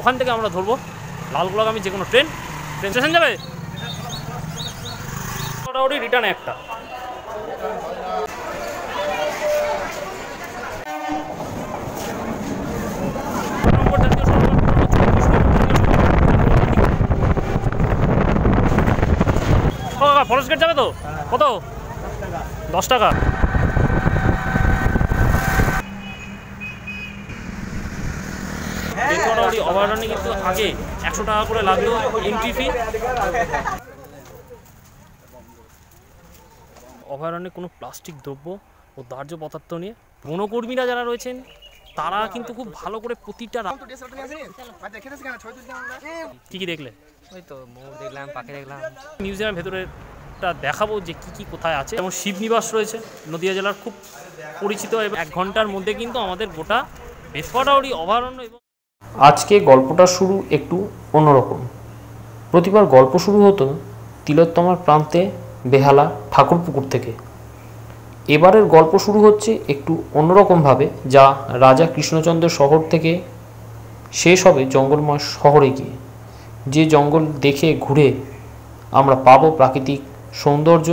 ওখান থেকে আমরা ধরবো লালগোলাগামী যে কোনো ট্রেন স্টেশন যাবে, মোটামুটি রিটার্ন একটা। ফরেস্ট গেট যাবে তো? কত? 10 টাকা। বেথুয়াডাউরি অভয়ারণ্যে কিন্তু আগে 100 টাকা করে লাগতো এন্ট্রি ফি। অভয়ারণ্যে কোনো প্লাস্টিক দ্রব্য ও দাহ্য পদার্থ নিয়ে বনকর্মীরা যারা রয়েছেন তারা কিন্তু খুব ভালো করে প্রতিটা কি দেখলে? ওই তো মোর দেখলাম, পাখি দেখলাম। মিউজিয়ামের ভেতরেটা দেখাবো যে কি কি কোথায় আছে। যেমন শিবনিবাস রয়েছে, নদিয়া জেলার খুব পরিচিত, এবং 1 ঘন্টার মধ্যে কিন্তু আমাদের গোটা বেথুয়াডাউরি অভয়ারণ্য। এবং আজকে গল্পটা শুরু একটু অন্যরকম। প্রতিবার গল্প শুরু হতো তিলোত্তমার প্রান্তে বেহালা ঠাকুরপুকুর থেকে। এবারের গল্প শুরু হচ্ছে একটু অন্যরকমভাবে, যা রাজা কৃষ্ণচন্দ্রের শহর থেকে শেষ হবে জঙ্গলময় শহরে গিয়ে। যে জঙ্গল দেখে ঘুরে আমরা পাবো প্রাকৃতিক সৌন্দর্য,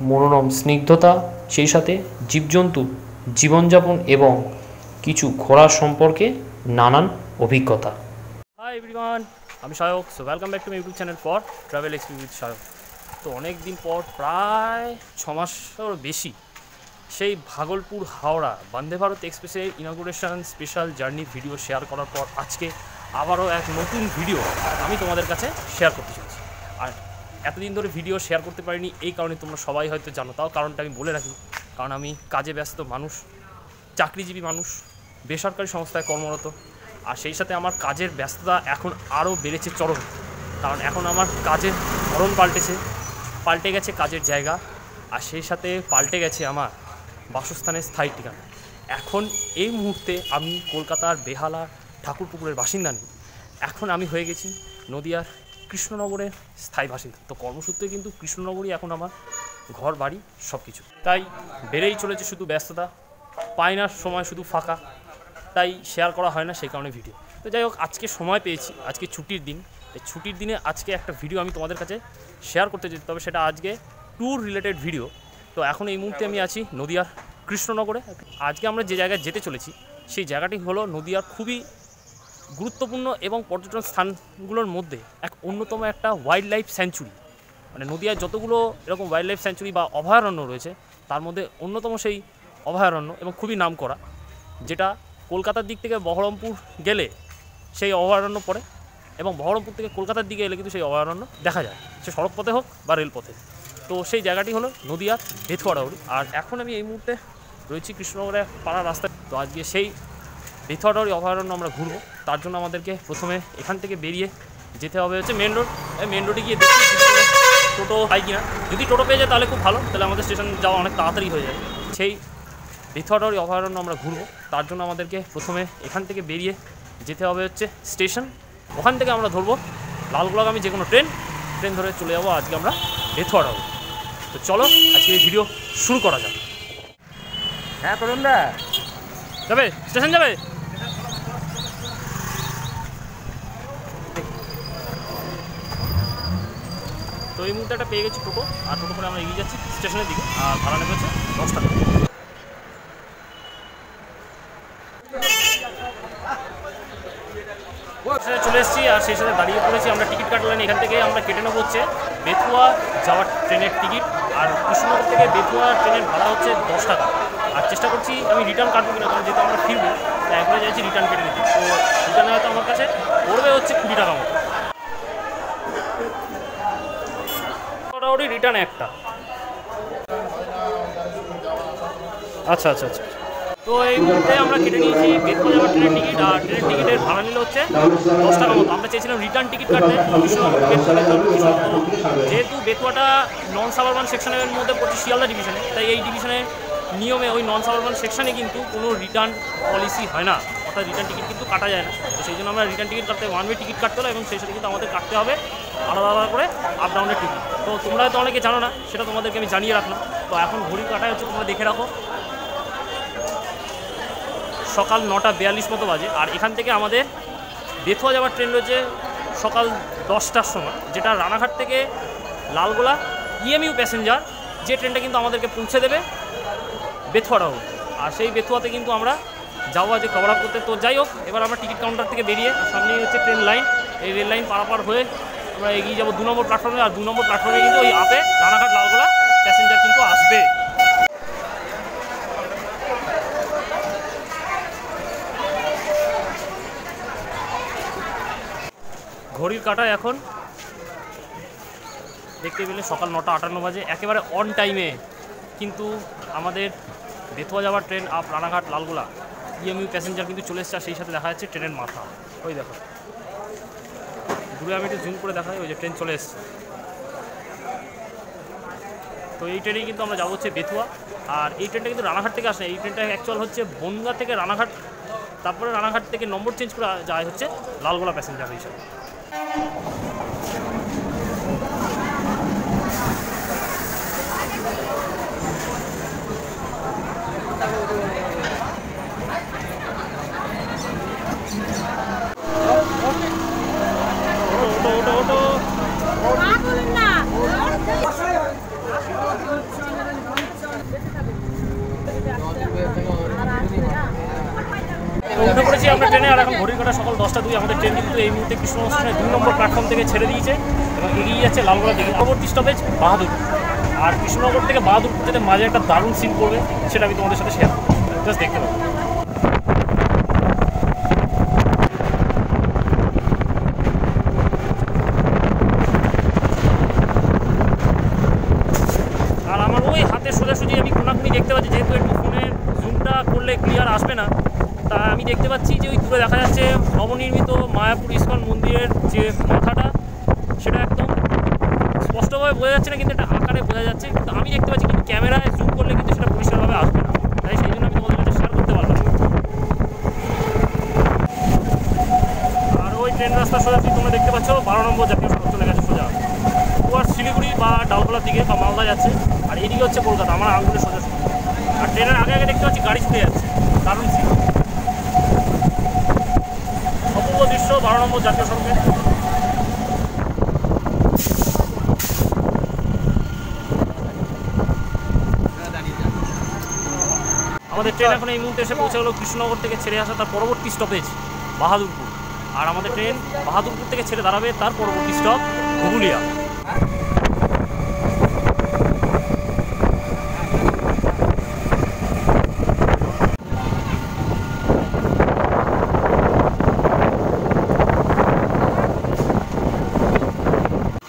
মনোরম স্নিগ্ধতা, সেই সাথে জীবজন্তুর জীবনযাপন এবং কিছু ঘোড়ার সম্পর্কে নানান অভিজ্ঞতা। হাই এভরিওয়ান, আমি Sayak. So welcome back to my YouTube channel for travel experience with Sayak. তো অনেক দিন পর, প্রায় 6 মাসেরও বেশি, সেই ভাগলপুর হাওড়া বন্দে ভারত এক্সপ্রেসের ইনগুরেশন স্পেশাল জার্নি ভিডিও শেয়ার করার পর আজকে আবারও এক নতুন ভিডিও আমি তোমাদের কাছে শেয়ার করতে চলেছি। আর এতদিন ধরে ভিডিও শেয়ার করতে পারিনি এই কারণে তোমরা সবাই হয়তো জানো, তাও কারণটা আমি বলে রাখি। কারণ আমি কাজে ব্যস্ত মানুষ, চাকরিজীবী মানুষ, বেসরকারি সংস্থায় কর্মরত। আর সেই সাথে আমার কাজের ব্যস্ততা এখন আরও বেড়েছে চরম, কারণ এখন আমার কাজের ধরন পাল্টে গেছে কাজের জায়গা, আর সেই সাথে পাল্টে গেছে আমার বাসস্থানের স্থায়ী ঠিকানা। এখন এই মুহূর্তে আমি কলকাতার বেহালা ঠাকুরপুকুরের বাসিন্দা নেই, এখন আমি হয়ে গেছি নদিয়ার কৃষ্ণনগরের স্থায়ী বাসিন্দা। তো কর্মসূত্রে কিন্তু কৃষ্ণনগরই এখন আমার ঘর বাড়ি সব কিছু। তাই বেড়েই চলেছে শুধু ব্যস্ততা, পাই না সময়, শুধু ফাঁকা, তাই শেয়ার করা হয় না, সেই কারণে ভিডিও। তো যাই হোক, আজকে সময় পেয়েছি, আজকে ছুটির দিন। এই ছুটির দিনে আজকে একটা ভিডিও আমি তোমাদের কাছে শেয়ার করতে চাই, তবে সেটা আজকে ট্যুর রিলেটেড ভিডিও। তো এখন এই মুহূর্তে আমি আছি নদিয়ার কৃষ্ণনগরে। আজকে আমরা যে জায়গায় যেতে চলেছি সেই জায়গাটি হলো নদিয়ার খুবই গুরুত্বপূর্ণ এবং পর্যটন স্থানগুলোর মধ্যে এক অন্যতম একটা ওয়াইল্ড লাইফ স্যাঞ্চুরি। মানে নদিয়ার যতগুলো এরকম ওয়াইল্ড লাইফ স্যাঞ্চুরি বা অভয়ারণ্য রয়েছে তার মধ্যে অন্যতম সেই অভয়ারণ্য, এবং খুবই নাম করা, যেটা কলকাতার দিক থেকে বহরমপুর গেলে সেই অভয়ারণ্য পড়ে, এবং বহরমপুর থেকে কলকাতার দিকে এলে কিন্তু সেই অভয়ারণ্য দেখা যায়, সে সড়ক পথে হোক বা রেলপথে। তো সেই জায়গাটি হলো নদিয়ার বেথুয়াডাউরি। আর এখন আমি এই মুহূর্তে রয়েছি কৃষ্ণনগরের পাড়ার রাস্তায়। তো আজকে সেই বেথুয়াডাউরি অভয়ারণ্য আমরা ঘুরবো। তার জন্য আমাদেরকে প্রথমে এখান থেকে বেরিয়ে যেতে হবে হচ্ছে মেন রোড। মেন রোডে গিয়ে দেখি টোটো পাই কিনা। যদি টোটো পেয়ে যায় তাহলে খুব ভালো, তাহলে আমাদের স্টেশন যাওয়া অনেক তাড়াতাড়ি হয়ে যায়। সেই বেথুয়াডাউরি অভয়ারণ্য আমরা ঘুরবো, তার জন্য আমাদেরকে প্রথমে এখান থেকে বেরিয়ে যেতে হবে হচ্ছে স্টেশন। ওখান থেকে আমরা ধরবো লালগোলাগামী যে কোনো ট্রেন ধরে চলে যাবো আজকে আমরা বেথুয়াডাউরি। তো চলো আজকে এই ভিডিও শুরু করা যাক। হ্যাঁ করুন দা, যাবে স্টেশন যাবে। তো এই মুহূর্তে একটা পেয়ে গেছি টোটো, আর টোটো করে আমরা এগিয়ে যাচ্ছি স্টেশনের দিকে। আর ভাড়া নেবে হচ্ছে 10 টাকা। চলে এসেছি, আর সেই সাথে দাঁড়িয়ে পড়েছি আমরা টিকিট কাটলাম। এখান থেকে আমরা কেটে নেবো হচ্ছে বেথুয়া যাওয়ার ট্রেনের টিকিট। আর কৃষ্ণনগর থেকে বেথুয়া ট্রেনের ভাড়া হচ্ছে 10 টাকা। আর চেষ্টা করছি আমি রিটার্ন কাটবো কিনা, কারণ যেহেতু আমরা ফিরবো তাই একবারে চাইছি রিটার্ন কেটে নিতে। তো রিটার্নে হয়তো আমার কাছে পড়বে হচ্ছে 20 টাকা মতো। মোটামুটি রিটার্ন একটা। আচ্ছা আচ্ছা আচ্ছা। তো এই মুহূর্তে আমরা কেটে নিয়েছি বেথুয়া যাওয়ার ট্রেনের টিকিট। আর ট্রেনের টিকিটের ভাড়া নিল হচ্ছে 10 টাকা মতো। আমরা চেয়েছিলাম রিটার্ন টিকিট কাটতে কৃষ্ণনগর বেথুয়া। যেহেতু বেথুয়াটা নন সাবারবান সেকশনের মধ্যে পড়ছে, শিয়ালদা ডিভিশনে, তাই এই ডিভিশনের নিয়মে ওই নন সাবারবান সেকশনে কিন্তু কোনো রিটার্ন পলিসি হয় না, অর্থাৎ রিটার্ন টিকিট কিন্তু কাটা যায় না। তো সেই জন্য আমরা রিটার্ন টিকিট কাটতে ওয়ান ওয়ে টিকিট কাটতে হলো, এবং সেই সাথে কিন্তু আমাদের কাটতে হবে আলাদা আলাদা করে আপ ডাউনের টিকিট। তো তোমরা হয়তো অনেকে জানো না, সেটা তোমাদেরকে আমি জানিয়ে রাখলাম। তো এখন ঘড়ি কাটায় হচ্ছে, তোমরা দেখে রাখো, সকাল 9টা 42 মতো বাজে। আর এখান থেকে আমাদের বেথুয়া যাওয়ার ট্রেন রয়েছে সকাল 10টার সময়, যেটা রানাঘাট থেকে লালগোলা ইএমইউ প্যাসেঞ্জার, যে ট্রেনটা কিন্তু আমাদেরকে পৌঁছে দেবে বেথুয়াটাও। আর সেই বেথুয়াতে কিন্তু আমরা যাবো আজকে কভার আপ করতে। তো যাই হোক, এবার আমরা টিকিট কাউন্টার থেকে বেরিয়ে সামনেই হচ্ছে ট্রেন লাইন, এই রেল লাইন পারাপার হয়ে আমরা এগিয়ে যাবো 2 নম্বর প্ল্যাটফর্মে। আর 2 নম্বর প্ল্যাটফর্মে কিন্তু ওই আপে রানাঘাট লালগোলা প্যাসেঞ্জার কিন্তু আসবে। ঘড়ির কাঁটায় এখন দেখতে পেলে সকাল 9:58 বাজে, একেবারে অন টাইমে কিন্তু আমাদের বেথুয়া যাওয়ার train up Ranaghat Lalgola EMU passenger কিন্তু চলে এসছে। আর সেই সাথে দেখা যাচ্ছে ট্রেনের মাথা, ওই দেখো দূরে, আমি একটু জুম করে দেখাই, ওই যে ট্রেন চলে এসছে। তো এই ট্রেনেই কিন্তু আমরা যাবো হচ্ছে বেথুয়া। আর এই ট্রেনটা কিন্তু রানাঘাট থেকে আসে, এই ট্রেনটা অ্যাকচুয়াল হচ্ছে বনগা থেকে রানাঘাট, তারপরে রানাঘাট থেকে নম্বর চেঞ্জ করে যায় হচ্ছে লালগোলা প্যাসেঞ্জার হিসাবে। উঠে পড়েছি আমরা ট্রেনে। আর এখন ঘড়ির কাঁটা সকাল 10:02। আমাদের ট্রেন কিন্তু এই মুহূর্তে কৃষ্ণনগর স্টেশনের 2 নম্বর প্ল্যাটফর্ম থেকে ছেড়ে দিয়েছে এবং এগিয়ে যাচ্ছে লালগোলা দিকে। পরবর্তী স্টপেজ বাহাদুরপুর। আর কৃষ্ণনগর থেকে বাহাদুরপুর যেতে মাঝে একটা দারুণ সিন করবে, সেটা আমি তোমাদের সাথে শেয়ার করবো, জাস্ট দেখতে পাবো। আর আমার ওই হাতে সোজাসুজি আমি কোনাকুনি দেখতে পাচ্ছি, যেহেতু একটু ফোনের জুমটা করলে ক্লিয়ার আসবে না, তা আমি দেখতে পাচ্ছি যে ওই দূরে দেখা যাচ্ছে নবনির্মিত মায়াপুর ইস্কন মন্দিরের যে মাথাটা, সেটা একদম স্পষ্টভাবে বোঝা যাচ্ছে না, কিন্তু এটা আকারে বোঝা যাচ্ছে। কিন্তু আমি দেখতে পাচ্ছি, কিন্তু ক্যামেরায় জুম করলে কিন্তু সেটা পরিষ্কারভাবে আসবে না, তাই সেই জন্য আমি তোমাদের সাথে শেয়ার করতে পারলাম। আর ওই ট্রেন রাস্তা সোজাসুজি তোমরা দেখতে পাচ্ছ 12 নম্বর জাতীয় সড়ক চলে গেছে সোজা আর শিলিগুড়ি বা ডালগোলার দিকে বা মালদা যাচ্ছে। আর এদিকে হচ্ছে কলকাতা, আমার আঙুলের সোজাসুজি। আর ট্রেনের আগে আগে দেখতে পাচ্ছি গাড়ি ছুটে যাচ্ছে, দারুণ সিন, অপূর্ব দৃশ্য 12 নম্বর জাতীয় সড়কে। আমাদের ট্রেন এখন এই মুহূর্তে এসে পৌঁছে হলো কৃষ্ণনগর থেকে ছেড়ে আসা তার পরবর্তী স্টপেজ বাহাদুরপুর। আর আমাদের ট্রেন বাহাদুরপুর থেকে ছেড়ে দাঁড়াবে তার পরবর্তী স্টপ ঘুগুলিয়া।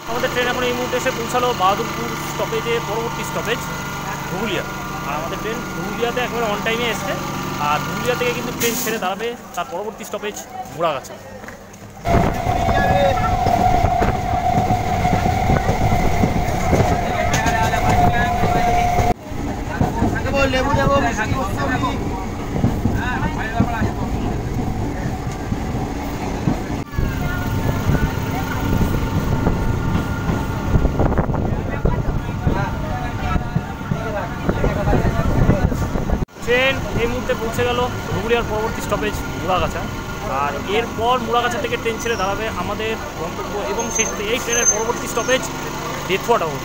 আমাদের ট্রেন এখন এই মুহূর্তে এসে পৌঁছালো বাহাদুরপুর স্টপেজে পরবর্তী স্টপেজ ঘুগুলিয়া। আর আমাদের ট্রেন ঘুগুলিয়াতে একেবারে অন টাইমে এসছে। আর ঘুগুলিয়া থেকে কিন্তু ট্রেন ছেড়ে দাঁড়াবে তার পরবর্তী স্টপেজ মুড়াগাছা। ট্রেন এই মুহূর্তে পৌঁছে গেল ঘুগুলিয়ার পরবর্তী স্টপেজ মুড়াগাছা। আর এরপর মুড়াগাছা থেকে ট্রেন ছেড়ে দাঁড়াবে আমাদের গন্তব্য এবং সেই সাথে এই ট্রেনের পরবর্তী স্টপেজ বেথুয়া টাউন।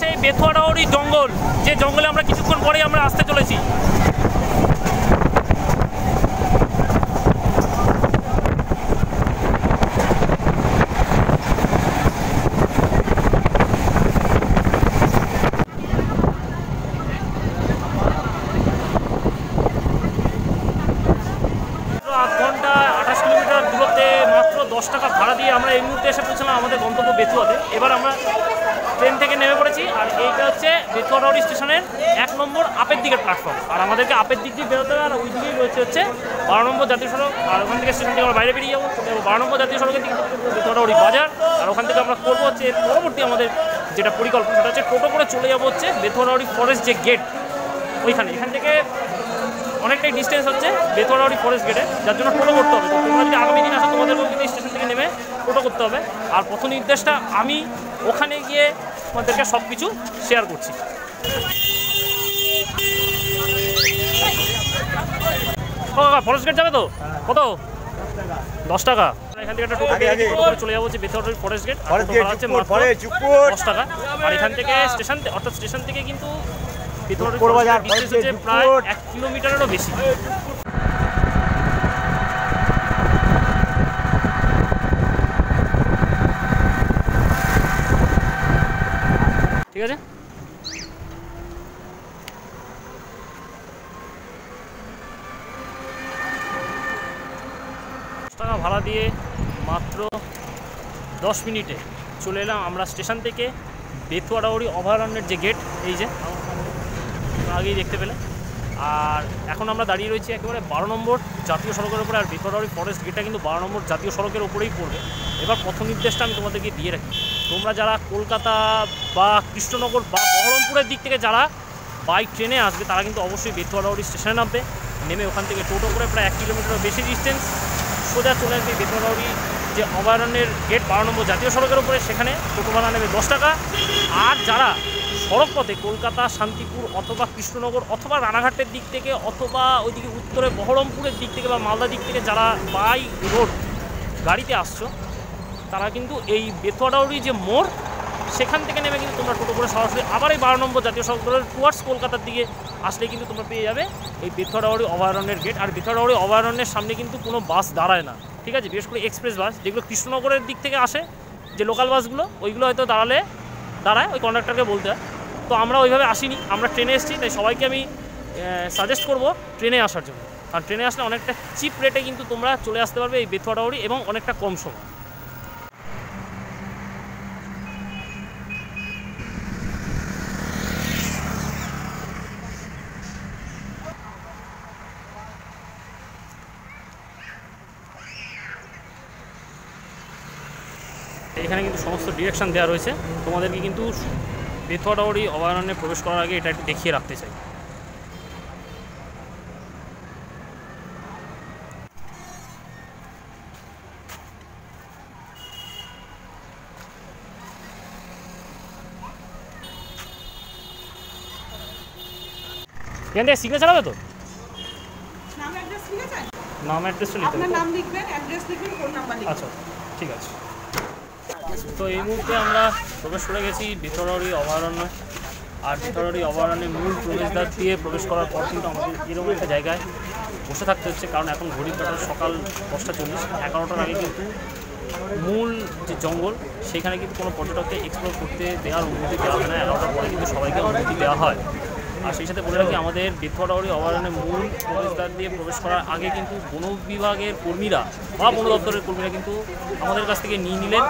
সেই বেথুয়া টাউনই জঙ্গল, যে জঙ্গলে আমরা কিছুক্ষণ পরেই আমরা আসতে চলেছি। মাত্র 10 টাকা ভাড়া দিয়ে আমরা এই মুহূর্তে এসে পৌঁছলাম আমাদের গন্তব্য বেথুয়াতে। এবার আমরা ট্রেন থেকে নেমে পড়েছি। আর এইটা হচ্ছে বেথুয়া রোড স্টেশনের 1 নম্বর আপের দিকের প্ল্যাটফর্ম। আর আমাদেরকে আপের দিক দিয়ে বেরোতে হবে। আর ওই দিকেই রয়েছে হচ্ছে 12 নম্বর জাতীয় সড়ক। আর ওখান থেকে স্টেশন থেকে আমরা বাইরে বেরিয়ে যাবো 12 নম্বর জাতীয় সড়কের দিকে বেথুয়া রোড বাজার। আর ওখান থেকে আমরা করবো হচ্ছে পরবর্তী আমাদের যেটা পরিকল্পনা, সেটা হচ্ছে টোটো করে চলে যাবো হচ্ছে বেথুয়া রোড ফরেস্ট যে গেট ওইখানে। এখান থেকে অনেকটাই ডিস্টেন্স হচ্ছে বেথুয়া রোড ফরেস্ট গেটে, যার জন্য টোটো করতে হবে। তো তোমরা যদি আগামী দিন আসো তোমাদেরকেও কিন্তু স্টেশন থেকে নেমে টোটো করতে হবে। আর প্রথম নির্দেশটা আমি ওখানে গিয়ে তোমাদেরকে সব কিছু শেয়ার করছি। ফরেস্ট গেট যাবে তো? কত? 10 টাকা। এখান থেকে একটা টোটো পেয়ে চলে যাবো যে বেথুয়াডাউরি ফরেস্ট গেট। আর টোটো ভাড়া হচ্ছে মাত্র 10 টাকা। আর এখান থেকে স্টেশন থেকে কিন্তু বেথুয়াডাউরি হচ্ছে প্রায় 1 কিলোমিটারেরও বেশি। ঠিক আছে, টাকা ভাড়া দিয়ে মাত্র 10 মিনিটে চলে এলাম আমরা স্টেশন থেকে বেথুয়াডাউরি অভয়ারণ্যের যে গেট, এই যে আগেই দেখতে পেলে। আর এখন আমরা দাঁড়িয়ে রয়েছি একেবারে 12 নম্বর জাতীয় সড়কের উপরে। আর বেথুয়াডাউরি ফরেস্ট গেটটা কিন্তু 12 নম্বর জাতীয় সড়কের উপরেই পড়বে। এবার পথ নির্দেশটা আমি তোমাদেরকে দিয়ে রাখি। তোমরা যারা কলকাতা বা কৃষ্ণনগর বা বহরমপুরের দিক থেকে যারা বাই ট্রেনে আসবে তারা কিন্তু অবশ্যই বেথুয়াডাউরি স্টেশনে নামবে। নেমে ওখান থেকে টোটো করে প্রায় 1 কিলোমিটার বেশি ডিস্টেন্স সোজা চলে আসবে বেথুয়াডাউরি যে অভয়ারণ্যের গেট 12 নম্বর জাতীয় সড়কের উপরে। সেখানে টোটো ভাড়া নেবে 10 টাকা। আর যারা সড়ক পথে কলকাতা, শান্তিপুর অথবা কৃষ্ণনগর অথবা রানাঘাটের দিক থেকে অথবা ওইদিকে উত্তরে বহরমপুরের দিক থেকে বা মালদা দিক থেকে যারা বাই রোড গাড়িতে আসছো তারা কিন্তু এই বেথুয়াডাউরি যে মোড় সেখান থেকে নেমে কিন্তু তোমরা টোটো করে সরাসরি আবার এই 12 নম্বর জাতীয় সড়ক ধরে টুয়ার্ডস কলকাতার দিকে আসলে কিন্তু তোমরা পেয়ে যাবে এই বেথুয়াডাউরি অভয়ারণ্যের গেট। আর বেথুয়াডাউরি অভয়ারণ্যের সামনে কিন্তু কোনো বাস দাঁড়ায় না, ঠিক আছে? বিশেষ করে এক্সপ্রেস বাস যেগুলো কৃষ্ণনগরের দিক থেকে আসে, যে লোকাল বাসগুলো, ওইগুলো হয়তো দাঁড়ায়, ওই কন্ডাক্টরকে বলতে হয়। তো আমরা ওইভাবে আসিনি, আমরা ট্রেনে এসেছি। তাই সবাইকে আমি সাজেস্ট করব ট্রেনে আসার জন্য। আর ট্রেনে আসলে অনেকটা চিপ রেটে কিন্তু তোমরা চলে আসতে পারবে এই বেথুয়াডাউরি এবং অনেকটা কম সময়। এখানে কিন্তু সমস্ত ডিরেকশন দেওয়া রয়েছে। তোমাদেরকে কিন্তু বেথুয়াডাউরি অভয়ারণ্যে প্রবেশ করার আগে এটা একটু দেখিয়ে রাখতে চাই। এখান থেকে সিগনেচার হবে তো? নাম অ্যাড্রেসটা লিখতে হবে। নাম লিখবেন, অ্যাড্রেস লিখবেন, ফোন নাম্বার লিখবেন। আচ্ছা, ঠিক আছে। তো এই মুহূর্তে আমরা প্রবেশ করে গেছি বেথুয়াডাউরি অভয়ারণ্য। আর বেথুয়াডাউরি অভয়ারণ্যের মূল প্রবেশদ্বার দিয়ে প্রবেশ করার পর কিন্তু আমাদের এরকম একটা জায়গায় বসে থাকতে হচ্ছে, কারণ এখন ঘড়ির কাটার সকাল 10:40। 11টার আগে কিন্তু মূল যে জঙ্গল সেখানে কিন্তু কোনো পর্যটককে এক্সপ্লোর করতে দেওয়ার অনুমতি দেওয়া হয় না। 11টার পরে কিন্তু সবাইকে অনুমতি দেওয়া হয়। আর সেই সাথে বলে রাখি, আমাদের বেথুয়াডাউরি অভয়ারণ্যের মূল প্রবেশদ্বার দিয়ে প্রবেশ করার আগে কিন্তু বন বিভাগের কর্মীরা বা বন দপ্তরের কর্মীরা কিন্তু আমাদের কাছ থেকে নিয়ে নিলেন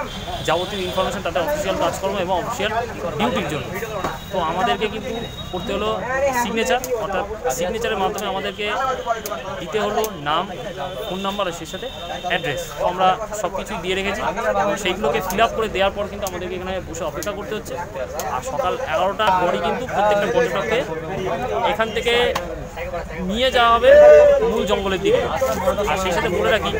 যাবতীয় ইনফরমেশন তাদের অফিসিয়াল কাজকর্ম এবং অফিসিয়াল ডিউটির জন্য। তো আমাদেরকে কিন্তু করতে হলো সিগনেচার, অর্থাৎ সিগনেচারের মাধ্যমে আমাদেরকে দিতে হলো নাম, ফোন নাম্বার আর সেই সাথে অ্যাড্রেস। তো আমরা সব কিছুই দিয়ে রেখেছি এবং সেইগুলোকে ফিল আপ করে দেওয়ার পর কিন্তু আমাদেরকে এখানে বসে অপেক্ষা করতে হচ্ছে। আর সকাল 11টার পরই কিন্তু প্রত্যেকটা পর্যটককে এখান থেকে নিয়ে যাওয়া হবে মূল জঙ্গলের দিকে। আর সেই সাথে বলে রাখি,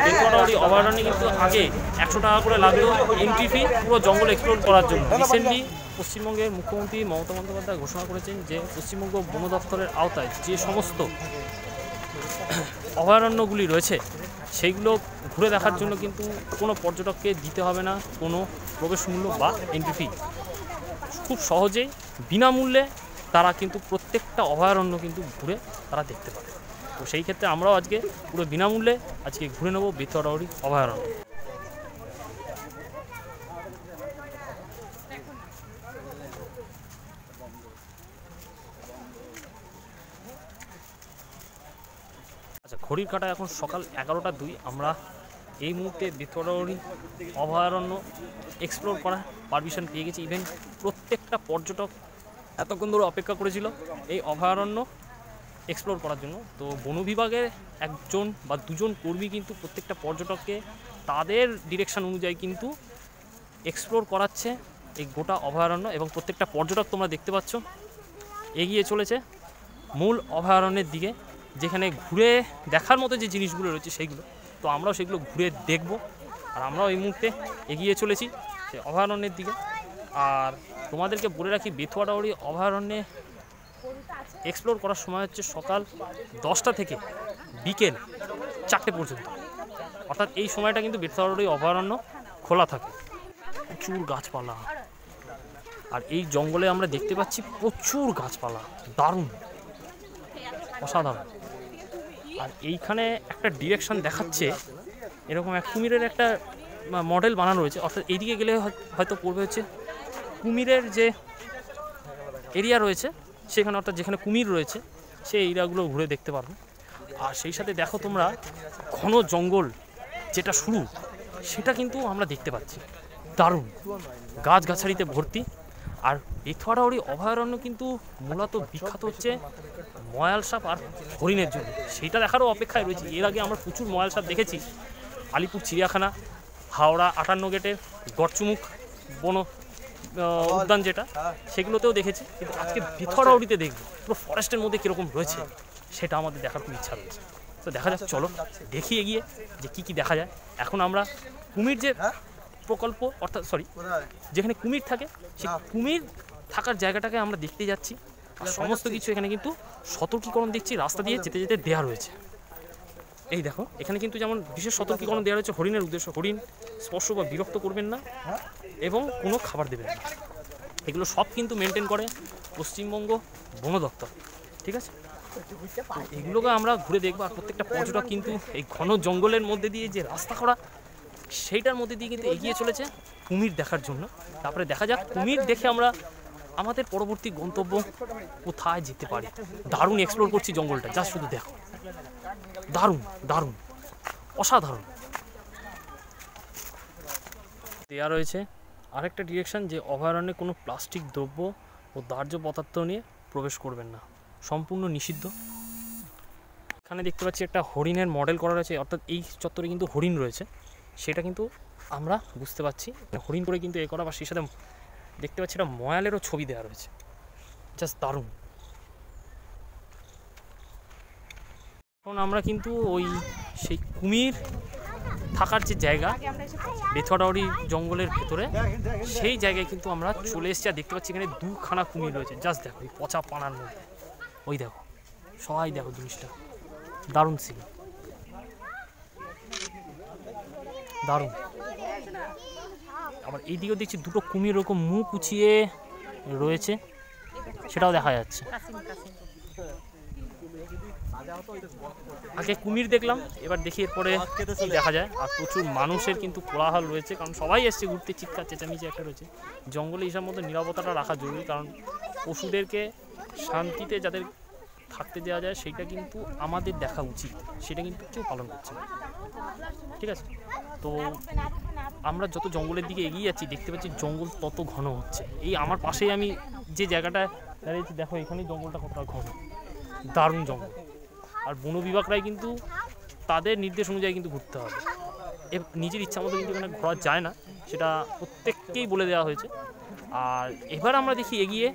বেথুয়াডাউরি অভয়ারণ্যে কিন্তু আগে 100 টাকা করে লাগতো এন্ট্রি ফি পুরো জঙ্গল এক্সপ্লোর করার জন্য। রিসেন্টলি পশ্চিমবঙ্গের মুখ্যমন্ত্রী মমতা বন্দ্যোপাধ্যায় ঘোষণা করেছেন যে পশ্চিমবঙ্গ বন দপ্তরের আওতায় যে সমস্ত অভয়ারণ্যগুলি রয়েছে সেইগুলো ঘুরে দেখার জন্য কিন্তু কোনো পর্যটককে দিতে হবে না কোনো প্রবেশ মূল্য বা এন্ট্রি ফি। খুব সহজেই বিনামূল্যে তারা কিন্তু প্রত্যেকটা অভয়ারণ্য কিন্তু ঘুরে তারা দেখতে পারে। তো সেই ক্ষেত্রে আমরাও আজকে পুরো বিনামূল্যে আজকে ঘুরে নেব বেথুয়াডাউরি অভয়ারণ্য। আচ্ছা, ঘড়ির কাঁটা এখন সকাল 11:02। আমরা এই মুহূর্তে বেথুয়াডাউরি অভয়ারণ্য এক্সপ্লোর করার পারমিশন পেয়ে গেছি। ইভেন প্রত্যেকটা পর্যটক এতক্ষণ ধরে অপেক্ষা করেছিল এই অভয়ারণ্য এক্সপ্লোর করার জন্য। তো বন বিভাগের 1 বা 2 কর্মী কিন্তু প্রত্যেকটা পর্যটককে তাদের ডিরেকশন অনুযায়ী কিন্তু এক্সপ্লোর করাচ্ছে এই গোটা অভয়ারণ্য। এবং প্রত্যেকটা পর্যটক তোমরা দেখতে পাচ্ছ এগিয়ে চলেছে মূল অভয়ারণ্যের দিকে, যেখানে ঘুরে দেখার মতো যে জিনিসগুলো রয়েছে সেইগুলো। তো আমরাও সেগুলো ঘুরে দেখব। আর আমরাও এই মুহূর্তে এগিয়ে চলেছি সেই অভয়ারণ্যের দিকে। আর তোমাদেরকে বলে রাখি, বেথুয়াডাউরি অভয়ারণ্যে এক্সপ্লোর করার সময় হচ্ছে সকাল 10টা থেকে বিকেল 4টে পর্যন্ত, অর্থাৎ এই সময়টা কিন্তু বেতনবাড়ি অভয়ারণ্য খোলা থাকে। প্রচুর গাছপালা, আর এই জঙ্গলে আমরা দেখতে পাচ্ছি প্রচুর গাছপালা, দারুণ, অসাধারণ। আর এইখানে একটা ডিরেকশন দেখাচ্ছে, এরকম এক কুমিরের একটা মডেল বানানো রয়েছে, অর্থাৎ এইদিকে গেলে হয়তো পড়বে হচ্ছে কুমিরের যে এরিয়া রয়েছে সেখানে, অর্থাৎ যেখানে কুমির রয়েছে সেই এরিয়াগুলো ঘুরে দেখতে পারবে। আর সেই সাথে দেখো তোমরা ঘন জঙ্গল যেটা শুরু সেটা কিন্তু আমরা দেখতে পাচ্ছি, দারুণ, গাছগাছালিতে ভর্তি। আর বেথুয়াডাউরি অভয়ারণ্য কিন্তু মূলত বিখ্যাত হচ্ছে ময়াল সাপ আর হরিণের জন্য, সেইটা দেখারও অপেক্ষায় রয়েছে। এর আগে আমরা প্রচুর ময়াল সাপ দেখেছি আলিপুর চিড়িয়াখানা, হাওড়া 58 গেটের গড়চুমুক বন উদ্যান যেটা, সেগুলোতেও দেখেছি, কিন্তু আজকে বেথুয়াডাউরিতে দেখব পুরো ফরেস্টের মধ্যে কীরকম রয়েছে সেটা আমাদের দেখার খুব ইচ্ছা রয়েছে। তো দেখা যাক, চলো দেখি এগিয়ে যে কী কী দেখা যায়। এখন আমরা কুমির যে প্রকল্প, অর্থাৎ যেখানে কুমির থাকে সেই কুমির থাকার জায়গাটাকে আমরা দেখতে যাচ্ছি। আর সমস্ত কিছু এখানে কিন্তু সতর্কীকরণ দেখছি রাস্তা দিয়ে যেতে যেতে দেওয়া রয়েছে। এই দেখো এখানে কিন্তু যেমন বিশেষ সতর্কীকরণ দেওয়া রয়েছে হরিণের উদ্দেশ্য, হরিণ স্পর্শ বা বিরক্ত করবেন না এবং কোনো খাবার দেবেন না, এগুলো সব কিন্তু মেনটেন করে পশ্চিমবঙ্গ বন দপ্তর, ঠিক আছে। এগুলোকে আমরা ঘুরে দেখবো। আর প্রত্যেকটা পর্যটক কিন্তু এই ঘন জঙ্গলের মধ্যে দিয়ে যে রাস্তা করা সেইটার মধ্যে দিয়ে কিন্তু এগিয়ে চলেছে কুমির দেখার জন্য। তারপরে দেখা যাক কুমির দেখে আমরা আমাদের পরবর্তী গন্তব্য কোথায় যেতে পারি। দারুণ এক্সপ্লোর করছি জঙ্গলটা, যা শুধু দেখো, দারুণ দারুণ, অসাধারণ। দেওয়া রয়েছে আরেকটা ডিরেকশন যে অভয়ারণ্যে কোনো প্লাস্টিক দ্রব্য ও দাহ্য পদার্থ নিয়ে প্রবেশ করবেন না, সম্পূর্ণ নিষিদ্ধ। এখানে দেখতে পাচ্ছি একটা হরিণের মডেল করা রয়েছে, অর্থাৎ এই চত্বরে কিন্তু হরিণ রয়েছে, সেটা কিন্তু আমরা বুঝতে পারছি হরিণ করে কিন্তু করা। বা সেই সাথে দেখতে পাচ্ছি একটা ময়ালেরও ছবি দেওয়া রয়েছে, জাস্ট দারুণ। এখন আমরা কিন্তু ওই সেই কুমির থাকার যে জায়গা বেথুয়াডাউরি জঙ্গলের ভেতরে, সেই জায়গায় কিন্তু আমরা চলে এসেছি। আর দেখতে পাচ্ছি এখানে 2খানা কুমির রয়েছে, জাস্ট দেখো এই পচা পানার মধ্যে, ওই দেখো, সবাই দেখো জিনিসটা, দারুণ ছিল, দারুণ। আবার এইদিকেও দেখছি 2টো কুমির ওরকম মুখ উঁচিয়ে রয়েছে, সেটাও দেখা যাচ্ছে। আগে কুমির দেখলাম, এবার দেখি এরপরে কি দেখা যায়। আর প্রচুর মানুষের কিন্তু কোলাহল রয়েছে, কারণ সবাই এসছে ঘুরতে, চিৎকার চেঁচামেচি একটা রয়েছে। জঙ্গলে এইসব মতো নিরাপত্তাটা রাখা জরুরি, কারণ পশুদেরকে শান্তিতে যাদের থাকতে দেওয়া যায় সেইটা কিন্তু আমাদের দেখা উচিত, সেটা কিন্তু কেউ পালন করছে না, ঠিক আছে। তো আমরা যত জঙ্গলের দিকে এগিয়ে যাচ্ছি দেখতে পাচ্ছি জঙ্গল তত ঘন হচ্ছে। এই আমার পাশেই আমি যে জায়গাটায় দাঁড়িয়েছি দেখো, এখানেই জঙ্গলটা কতটা ঘন, দারুণ জঙ্গল। আর বন বিভাগরাই কিন্তু তাদের নির্দেশ অনুযায়ী কিন্তু ঘুরতে হবে, নিজের ইচ্ছা মতো কিন্তু এখানে ঘোরা যায় না, সেটা প্রত্যেককেই বলে দেওয়া হয়েছে। আর এবার আমরা দেখি এগিয়ে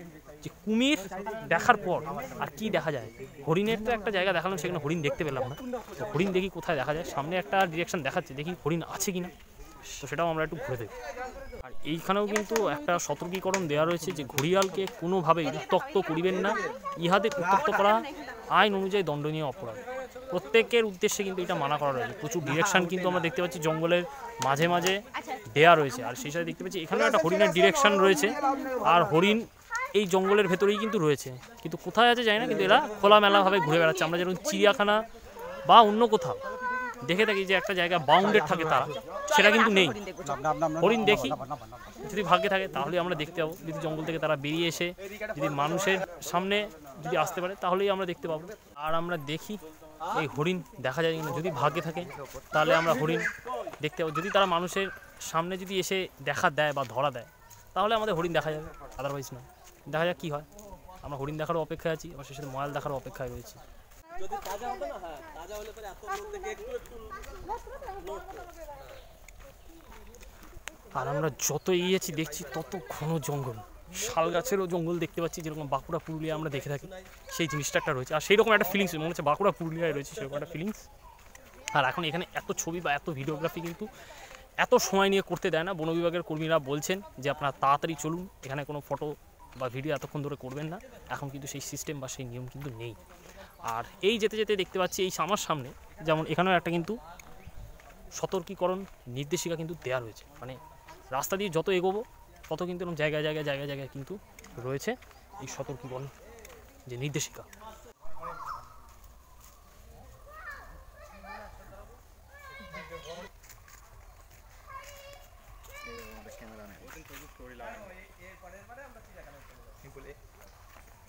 যে কুমির দেখার পর আর কি দেখা যায়। হরিণের তো একটা জায়গা দেখালাম, সেখানে হরিণ দেখতে পেলাম না, তো হরিণ দেখি কোথায় দেখা যায়। সামনে একটা ডিরেকশন দেখাচ্ছে, দেখি হরিণ আছে কিনা, তো সেটাও আমরা একটু ঘুরে দেখি। আর এইখানেও কিন্তু একটা সতর্কীকরণ দেওয়া রয়েছে যে ঘড়িয়ালকে কোনোভাবেই উত্ত্যক্ত করিবেন না, ইহাদের উত্ত্যক্ত করা আইন অনুযায়ী দণ্ডনীয় অপরাধ। প্রত্যেকের উদ্দেশ্যে কিন্তু এটা মানা করা রয়েছে। প্রচুর ডিরেকশন কিন্তু আমরা দেখতে পাচ্ছি জঙ্গলের মাঝে মাঝে দেয়া রয়েছে। আর সেই সাথে দেখতে পাচ্ছি এখানেও একটা হরিণের ডিরেকশন রয়েছে, আর হরিণ এই জঙ্গলের ভেতরেই কিন্তু রয়েছে, কিন্তু কোথায় আছে জানি না, কিন্তু এরা খোলামেলাভাবে ঘুরে বেড়াচ্ছে। আমরা যেরকম চিড়িয়াখানা বা অন্য কোথাও দেখে থাকি যে একটা জায়গা বাউন্ডেড থাকে, তারা সেটা কিন্তু নেই। হরিণ দেখি যদি ভাগ্যে থাকে তাহলেই আমরা দেখতে পাবো, যদি জঙ্গল থেকে তারা বেরিয়ে এসে যদি মানুষের সামনে যদি আসতে পারে তাহলেই আমরা দেখতে পাবো। আর আমরা দেখি এই হরিণ দেখা যায় কিনা, যদি ভাগ্যে থাকে তাহলে আমরা হরিণ দেখতে পাবো। যদি তারা মানুষের সামনে যদি এসে দেখা দেয় বা ধরা দেয় তাহলে আমাদের হরিণ দেখা যাবে, আদারওয়াইজ না। দেখা যাক কী হয়, আমরা হরিণ দেখারও অপেক্ষায় আছি, আবার সেই সাথে ময়াল দেখারও অপেক্ষায় রয়েছি। আর আমরা যত এগিয়েছি দেখছি তত ঘন জঙ্গল, শাল গাছেরও জঙ্গল দেখতে পাচ্ছি, যেরকম বাঁকুড়া পুরুলিয়া আমরা দেখে থাকি সেই জিনিসটা একটা রয়েছে। আর সেই রকম একটা ফিলিংস মনে হচ্ছে বাঁকুড়া পুরুলিয়ায় রয়েছে, সেরকম একটা ফিলিংস। আর এখন এখানে এত ছবি বা এত ভিডিওগ্রাফি কিন্তু এত সময় নিয়ে করতে দেয় না, বন বিভাগের কর্মীরা বলছেন যে আপনারা তাড়াতাড়ি চলুন, এখানে কোনো ফটো বা ভিডিও এতক্ষণ ধরে করবেন না, এখন কিন্তু সেই সিস্টেম বা সেই নিয়ম কিন্তু নেই। আর এই যেতে যেতে দেখতে পাচ্ছি এই আমার সামনে যেমন এখানেও একটা কিন্তু সতর্কীকরণ নির্দেশিকা কিন্তু দেওয়া রয়েছে, মানে রাস্তা দিয়ে যত এগোবো তত কিন্তু এরকম জায়গায় জায়গায় জায়গায় জায়গায় কিন্তু রয়েছে এই সতর্কীকরণ যে নির্দেশিকা।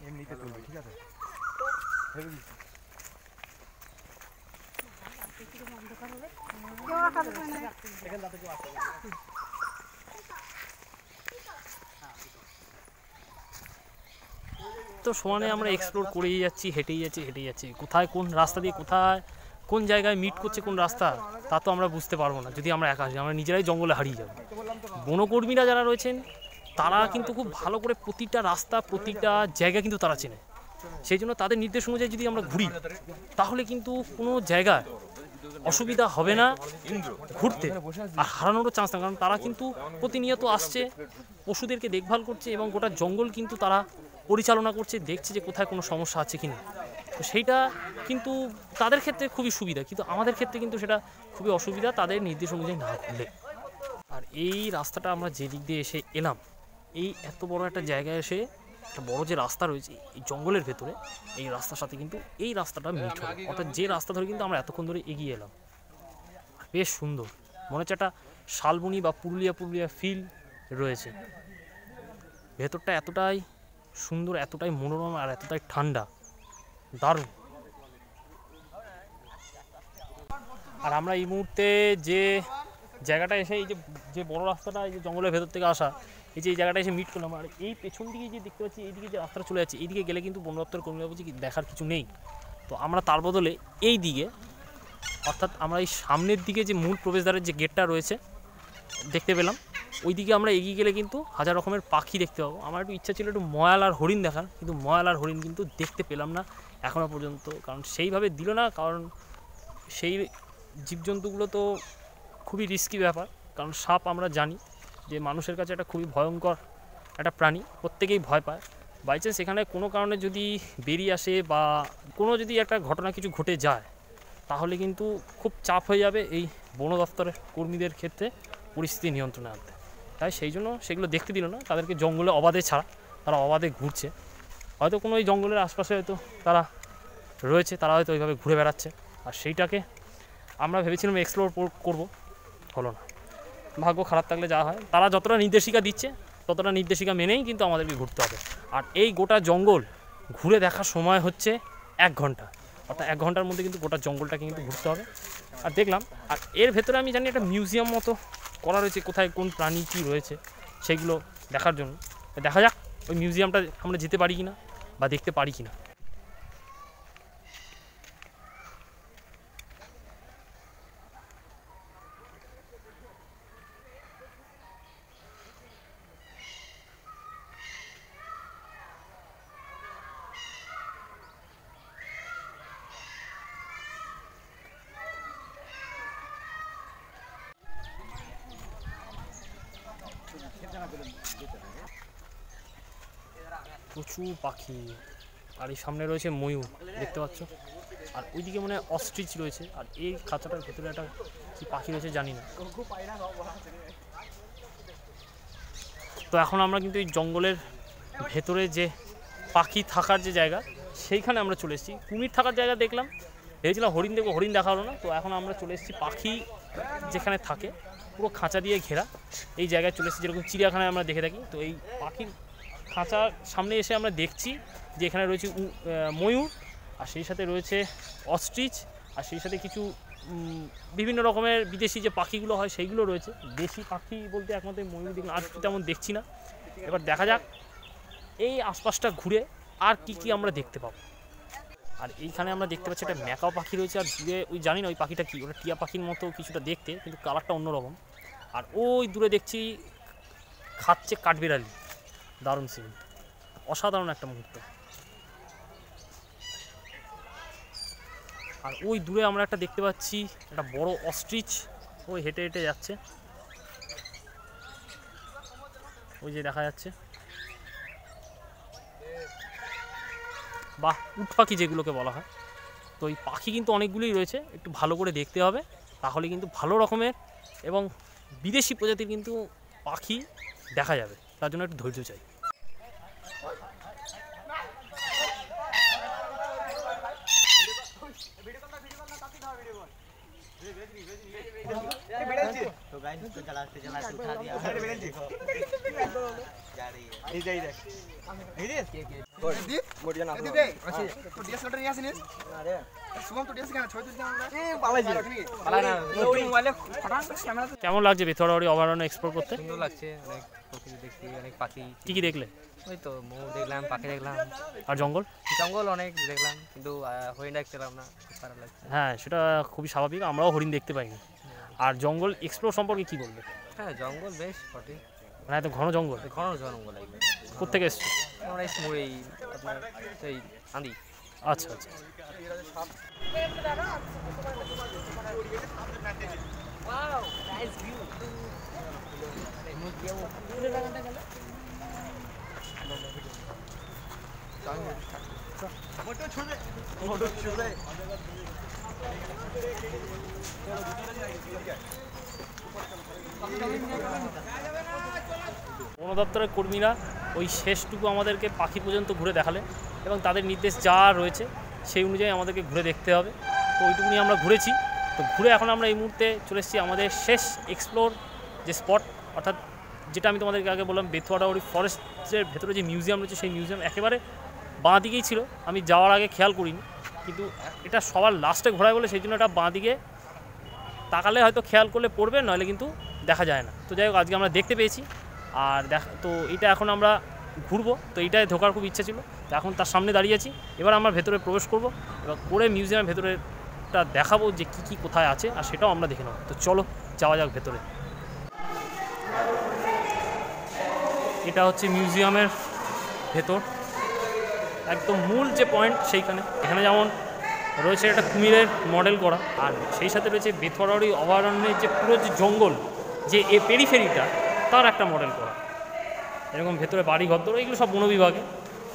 এমনিতে তুলবে, ঠিক আছে? তো সমানে আমরা এক্সপ্লোর করেই যাচ্ছি, হেঁটেই যাচ্ছি, কোথায় কোন রাস্তা দিয়ে কোথায় কোন জায়গায় মিট করছে কোন রাস্তা তা তো আমরা বুঝতে পারবো না যদি আমরা একা আসি, আমরা নিজেরাই জঙ্গলে হারিয়ে যাব। বনকর্মীরা যারা রয়েছেন তারা কিন্তু খুব ভালো করে প্রতিটা রাস্তা প্রতিটা জায়গা কিন্তু তারা চেনে, সেই জন্য তাদের নির্দেশ অনুযায়ী যদি আমরা ঘুরি তাহলে কিন্তু কোনো জায়গায় অসুবিধা হবে না ঘুরতে, আর হারানোরও চান্স না, কারণ তারা কিন্তু প্রতিনিয়ত আসছে, পশুদেরকে দেখভাল করছে এবং গোটা জঙ্গল কিন্তু তারা পরিচালনা করছে, দেখছে যে কোথায় কোনো সমস্যা আছে কিনা। তো সেইটা কিন্তু তাদের ক্ষেত্রে খুবই সুবিধা, কিন্তু আমাদের ক্ষেত্রে কিন্তু সেটা খুবই অসুবিধা তাদের নির্দেশ অনুযায়ী না ঘুরলে। আর এই রাস্তাটা আমরা যে দিক দিয়ে এসে এলাম, এই এত বড় একটা জায়গায় এসে একটা বড় যে রাস্তা রয়েছে এই জঙ্গলের ভেতরে, এই রাস্তার সাথে কিন্তু এই রাস্তাটা মিট হবে, অর্থাৎ যে রাস্তা ধরে কিন্তু আমরা এতক্ষণ ধরে এগিয়ে এলাম। বেশ সুন্দর, মনে হচ্ছে একটা শালবনি বা পুরুলিয়া ফিল রয়েছে। ভেতরটা এতটাই সুন্দর, এতটাই মনোরম আর এতটাই ঠান্ডা, দারুণ। আর আমরা এই মুহূর্তে যে জায়গাটা এসে এই যে বড় রাস্তাটা এই যে জঙ্গলের ভেতর থেকে আসা, এই যে এই জায়গাটা এসে মিট করলাম, আর এই পেছন দিকে যে দেখতে পাচ্ছি এইদিকে যে রাস্তাটা চলে যাচ্ছে, এইদিকে গেলে কিন্তু বন দপ্তর কর্মীরা বলছে দেখার কিছু নেই। তো আমরা তার বদলে এই দিকে, অর্থাৎ আমরা এই সামনের দিকে যে মূল প্রবেশদ্বারের যে গেটটা রয়েছে দেখতে পেলাম, ওই দিকে আমরা এগিয়ে গেলে কিন্তু হাজার রকমের পাখি দেখতে পাবো। আমার একটু ইচ্ছা ছিল একটু ময়াল আর হরিণ দেখার, কিন্তু ময়াল আর হরিণ কিন্তু দেখতে পেলাম না এখনও পর্যন্ত, কারণ সেইভাবে দিল না, কারণ সেই জীবজন্তুগুলো তো খুবই রিস্কি ব্যাপার, কারণ সাপ আমরা জানি যে মানুষের কাছে একটা খুবই ভয়ঙ্কর একটা প্রাণী, প্রত্যেকেই ভয় পায়। বাই চান্স এখানে কোনো কারণে যদি বেরিয়ে আসে বা কোনো যদি একটা ঘটনা কিছু ঘটে যায় তাহলে কিন্তু খুব চাপ হয়ে যাবে এই বন দপ্তরের কর্মীদের ক্ষেত্রে পরিস্থিতি নিয়ন্ত্রণে আনতে। তাই সেই জন্য সেগুলো দেখতে দিল না, তাদেরকে জঙ্গলে অবাধে ছাড়া, তারা অবাধে ঘুরছে, হয়তো কোনো ওই জঙ্গলের আশপাশে হয়তো তারা রয়েছে, তারা হয়তো ওইভাবে ঘুরে বেড়াচ্ছে, আর সেইটাকে আমরা ভেবেছিলাম এক্সপ্লোর করব, হলো না। ভাগ্য খারাপ থাকলে যা হয়, তারা যতটা নির্দেশিকা দিচ্ছে ততটা নির্দেশিকা মেনেই কিন্তু আমাদেরকে ঘুরতে হবে। আর এই গোটা জঙ্গল ঘুরে দেখার সময় হচ্ছে 1 ঘন্টা, অর্থাৎ 1 ঘন্টার মধ্যে কিন্তু গোটা জঙ্গলটাকে কিন্তু ঘুরতে হবে। আর দেখলাম, আর এর ভেতরে আমি জানি একটা মিউজিয়াম মতো করা রয়েছে, কোথায় কোন প্রাণী কী রয়েছে সেগুলো দেখার জন্য। দেখা যাক ওই মিউজিয়ামটা আমরা যেতে পারি কিনা বা দেখতে পারি কিনা। প্রচুর পাখি, আর এই সামনে রয়েছে ময়ূর দেখতে পাচ্ছ, আর ওইদিকে মনে হয় অস্ট্রিচ রয়েছে, আর এই খাঁচাটার ভেতরে একটা কি পাখি রয়েছে জানি না। তো এখন আমরা কিন্তু এই জঙ্গলের ভেতরে যে পাখি থাকার যে জায়গা সেইখানে আমরা চলে এসেছি। কুমির থাকার জায়গা দেখলাম, ভেবেছিলাম হরিণ দেখবো, হরিণ দেখা হলো না। তো এখন আমরা চলে এসেছি পাখি যেখানে থাকে, পুরো খাঁচা দিয়ে ঘেরা এই জায়গায় চলে এসেছি, যেরকম চিড়িয়াখানায় আমরা দেখে থাকি। তো এই পাখির খাঁচার সামনে এসে আমরা দেখছি যে এখানে রয়েছে ময়ূর, আর সেই সাথে রয়েছে অস্ট্রিচ, আর সেই সাথে কিছু বিভিন্ন রকমের বিদেশি যে পাখিগুলো হয় সেইগুলো রয়েছে। দেশি পাখি বলতে একমাত্র ময়ূর দেখলাম, আর তেমন দেখছি না। এবার দেখা যাক এই আশপাশটা ঘুরে আর কি কি আমরা দেখতে পাবো। আর এইখানে আমরা দেখতে পাচ্ছি একটা ম্যাকাও পাখি রয়েছে, আর দূরে ওই জানি না ওই পাখিটা কি, ওটা টিয়া পাখির মতো কিছুটা দেখতে, কিন্তু কালারটা অন্যরকম। আর ওই দূরে দেখছি খাচ্ছে কাঠবিড়ালি, দারুণ সিন, অসাধারণ একটা মুহূর্ত। আর ওই দূরে আমরা একটা দেখতে পাচ্ছি একটা বড় অস্ট্রিচ, ওই হেঁটে হেঁটে যাচ্ছে, ওই যে দেখা যাচ্ছে। বা উট পাখি যেগুলোকে বলা হয়। তো এই পাখি কিন্তু অনেকগুলোই রয়েছে, একটু ভালো করে দেখতে হবে, তাহলে কিন্তু ভালো রকমের এবং বিদেশি প্রজাতির কিন্তু পাখি দেখা যাবে, তার জন্য একটু ধৈর্য চাই। কেমন লাগছে বেথুয়াডাওয়ারি অভয়ারণ্য এক্সপ্লোর করতে? সুন্দর লাগছে, অনেক প্রকৃতি দেখছি, অনেক পাখি। কী দেখলে? ওই তো মোর দেখলাম, পাখি দেখলাম, আর জঙ্গল জঙ্গল অনেক দেখলাম, কিন্তু হরিণ দেখছিলাম না, খুব খারাপ লাগছে। হ্যাঁ, সেটা খুবই স্বাভাবিক, আমরাও হরিণ দেখতে পাইনি। আর জঙ্গল এক্সপ্লোর সম্পর্কে কী বলবে? হ্যাঁ, জঙ্গল বেশ সঠিক, মানে এত ঘন জঙ্গল? ঘন জঙ্গল একদম। কোথেকে এসছো? আমরা এই আপনার এই আন্দি। আচ্ছা আচ্ছা। বন দপ্তরের কর্মীরা ওই শেষটুকু আমাদেরকে পাখি পর্যন্ত ঘুরে দেখালে এবং তাদের নির্দেশ যা রয়েছে সেই অনুযায়ী আমাদেরকে ঘুরে দেখতে হবে। তো ওইটুকুনি আমরা ঘুরেছি। তো ঘুরে এখন আমরা এই মুহূর্তে চলে এসেছি আমাদের শেষ এক্সপ্লোর যে স্পট, অর্থাৎ যেটা আমি তোমাদেরকে আগে বললাম বেথুয়াডাওয়ারি ফরেস্টের ভেতরে যে মিউজিয়াম রয়েছে সেই মিউজিয়াম একেবারে বাঁ দিকেই ছিল। আমি যাওয়ার আগে খেয়াল করিনি, কিন্তু এটা সবার লাস্টে ঘোরায় বলে সেই জন্য এটা বাঁ দিকে তাকালে হয়তো খেয়াল করলে পড়বে, নইলে কিন্তু দেখা যায় না। তো যাই হোক, আজকে আমরা দেখতে পেয়েছি। আর তো এটা এখন আমরা ঘুরবো, তো এইটায় ঢোকার খুব ইচ্ছা ছিল, তো এখন তার সামনে দাঁড়িয়ে আছি। এবার আমরা ভেতরে প্রবেশ করব, এবার করে মিউজিয়ামের ভেতরেটা দেখাবো যে কী কী কোথায় আছে, আর সেটাও আমরা দেখে নেব। তো চলো যাওয়া যাক ভেতরে। এটা হচ্ছে মিউজিয়ামের ভেতর, একদম মূল যে পয়েন্ট সেইখানে। এখানে যেমন রয়েছে একটা কুমিরের মডেল করা, আর সেই সাথে রয়েছে বেথুয়াডাওয়ারি অভয়ারণ্যের যে পুরো যে জঙ্গল, যে এ পেরিফেরিটা, তার একটা মডেল করা। এরকম ভেতরে বাড়ি ঘর, এগুলো সব বন বিভাগে,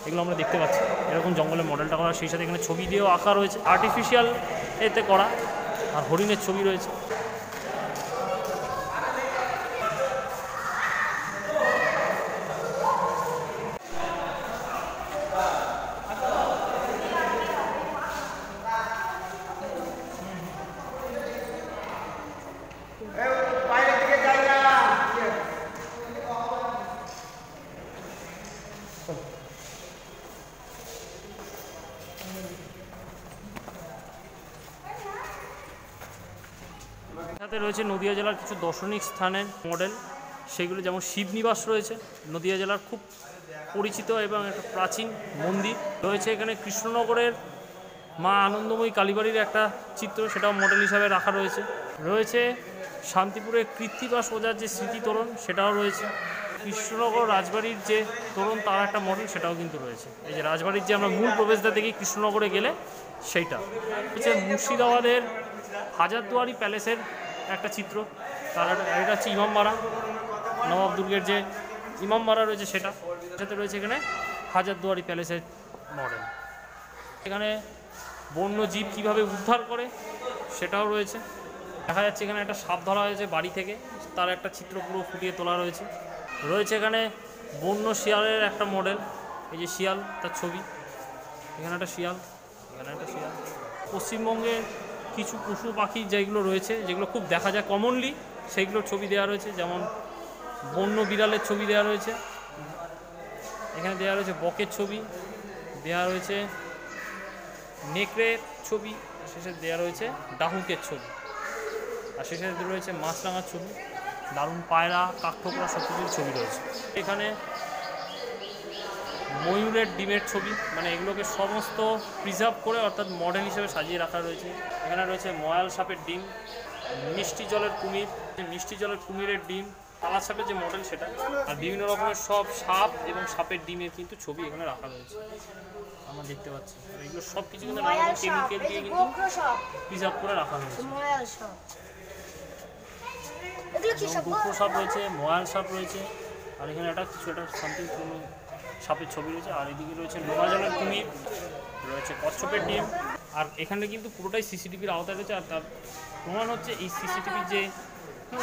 এগুলো আমরা দেখতে পাচ্ছি। এরকম জঙ্গলের মডেলটা করা, সেই সাথে এখানে ছবি দিয়েও আঁকা রয়েছে, আর্টিফিশিয়াল এতে করা, আর হরিণের ছবি রয়েছে। সাথে রয়েছে নদিয়া জেলার কিছু দর্শনিক স্থানের মডেল, সেগুলো যেমন শিবনিবাস রয়েছে, নদিয়া জেলার খুব পরিচিত এবং একটা প্রাচীন মন্দির রয়েছে। এখানে কৃষ্ণনগরের মা আনন্দময়ী কালীবাড়ির একটা চিত্র, সেটাও মডেল হিসাবে রাখা রয়েছে। রয়েছে শান্তিপুরের কৃত্তিবাস ওঝার যে স্মৃতি তোরণ, সেটাও রয়েছে। কৃষ্ণনগর রাজবাড়ির যে তোরণ, তার একটা মডেল, সেটাও কিন্তু রয়েছে। এই যে রাজবাড়ির যে আমরা মূল প্রবেশদ্বার থেকে কৃষ্ণনগরে গেলে সেইটা হচ্ছে। মুর্শিদাবাদের হাজারদুয়ারি প্যালেসের একটা চিত্র, তার এটা হচ্ছে ইমামবাড়া, নবাব দুর্গের যে ইমামবাড়া রয়েছে সেটা। সাথে রয়েছে এখানে হাজারদুয়ারি প্যালেসের মডেল। এখানে বন্যজীব কীভাবে উদ্ধার করে সেটাও রয়েছে। দেখা যাচ্ছে এখানে একটা সাপ ধরা হয়েছে বাড়ি থেকে, তার একটা চিত্র পুরো ফুটিয়ে তোলা রয়েছে। রয়েছে এখানে বন্য শিয়ালের একটা মডেল, এই যে শিয়াল, তার ছবি। এখানে একটা শিয়াল, এখানে একটা শিয়াল। পশ্চিমবঙ্গের কিছু পশু পাখি যেগুলো রয়েছে, যেগুলো খুব দেখা যায় কমনলি, সেইগুলোর ছবি দেওয়া রয়েছে। যেমন বন্য বিড়ালের ছবি দেওয়া রয়েছে, এখানে দেওয়া রয়েছে বকের ছবি, দেওয়া রয়েছে নেকড়ের ছবি, শেষে দেওয়া রয়েছে ডাহুকের ছবি, আর শেষে রয়েছে মাছরাঙার ছবি। দারুণ পায়রা, কাঠঠোকরা সব কিছুর ছবি রয়েছে। এখানে ময়ূরের ডিমের ছবি, মানে এগুলোকে সমস্ত প্রিজার্ভ করে অর্থাৎ মডেল হিসেবে সাজিয়ে রাখা রয়েছে। এখানে রয়েছে ময়াল সাপের ডিম, মিষ্টি জলের কুমির, মিষ্টি জলের কুমিরের ডিম, কালা সাপের যে মডেল সেটা, আর বিভিন্ন রকমের সব সাপ এবং সাপের ডিমের কিন্তু ছবি এখানে রাখা রয়েছে, আমরা দেখতে পাচ্ছি। এগুলো সব কিছু কিন্তু কেমিক্যাল দিয়ে কিন্তু প্রিজার্ভ করে রাখা হয়েছে। গোখরো সাপ রয়েছে, ময়াল সাপ রয়েছে, আর এখানে একটা কিছু একটা সামথিং কোনো সাপের ছবি রয়েছে। আর এদিকে রয়েছে নোনা জলের কুমির, রয়েছে কচ্ছপের ডিম। আর এখানে কিন্তু পুরোটাই সিসিটিভির আওতায় রয়েছে, আর তার প্রমাণ হচ্ছে এই সিসিটিভির যে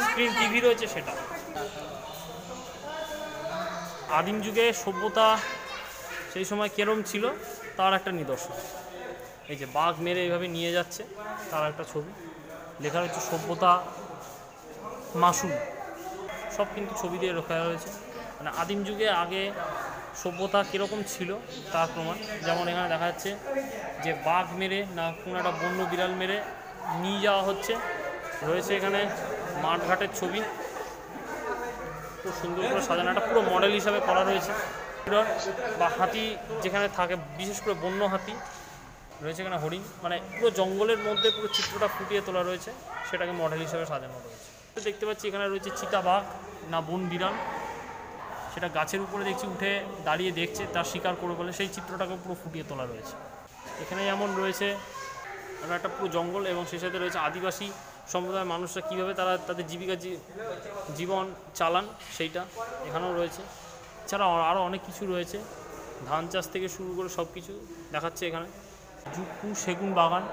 স্ক্রিন টিভি রয়েছে সেটা। আদিম যুগে সভ্যতা সেই সময় কেরম ছিল তার একটা নিদর্শন। এই যে বাঘ মেরে এইভাবে নিয়ে যাচ্ছে তার একটা ছবি, লেখা রয়েছে সভ্যতা মাসুল, সব কিন্তু ছবি দিয়ে রাখা হয়েছে। মানে আদিম যুগে আগে সভ্যতা কীরকম ছিল তার প্রমাণ। যেমন এখানে দেখা যাচ্ছে যে বাঘ মেরে না কোনো একটা বন্য বিড়াল মেরে নিয়ে যাওয়া হচ্ছে। রয়েছে এখানে মাঠঘাটের ছবি, খুব সুন্দর করে সাজানো, একটা পুরো মডেল হিসাবে করা রয়েছে। বা হাতি যেখানে থাকে, বিশেষ করে বন্য হাতি রয়েছে, এখানে হরিণ, মানে পুরো জঙ্গলের মধ্যে পুরো চিত্রটা ফুটিয়ে তোলা রয়েছে, সেটাকে মডেল হিসাবে সাজানো রয়েছে। দেখতে পাচ্ছি এখানে রয়েছে চিতাবাঘ না বন বিড়াল, সেটা গাছের উপরে দেখছি উঠে দাঁড়িয়ে দেখছে, তার শিকার করে বলে সেই চিত্রটাকে পুরো ফুটিয়ে তোলা রয়েছে। এখানে যেমন রয়েছে একটা পুরো জঙ্গল এবং সেই সাথে রয়েছে আদিবাসী সম্প্রদায়ের মানুষরা কীভাবে তারা তাদের জীবন চালান সেইটা এখানেও রয়েছে। এছাড়াও আরও অনেক কিছু রয়েছে, ধান চাষ থেকে শুরু করে সব কিছু দেখাচ্ছে এখানে। জুকু সেগুন বাগান,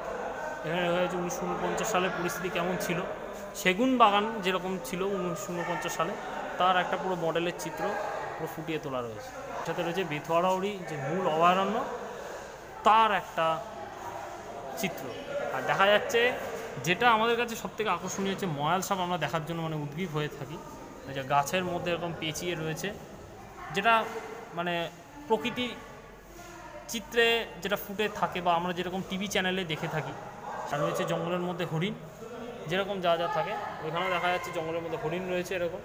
এখানে দেখা যাচ্ছে 1949 সালের পরিস্থিতি কেমন ছিল, সেগুন বাগান যেরকম ছিল 1949 সালে তার একটা পুরো মডেলের চিত্র পুরো ফুটিয়ে তোলা রয়েছে। সাথে রয়েছে বেথুয়ারাউড়ি যে মূল অভয়ারণ্য তার একটা চিত্র। আর দেখা যাচ্ছে যেটা আমাদের কাছে সবথেকে আকর্ষণীয় হচ্ছে ময়াল সাপ আমরা দেখার জন্য মানে উদ্গ্রীব হয়ে থাকি, যে গাছের মধ্যে এরকম পেঁচিয়ে রয়েছে, যেটা মানে প্রকৃতি চিত্রে যেটা ফুটে থাকে বা আমরা যেরকম টিভি চ্যানেলে দেখে থাকি। আর রয়েছে জঙ্গলের মধ্যে হরিণ, যেরকম যা যা থাকে ওইখানেও দেখা যাচ্ছে জঙ্গলের মধ্যে হরিণ রয়েছে। এরকম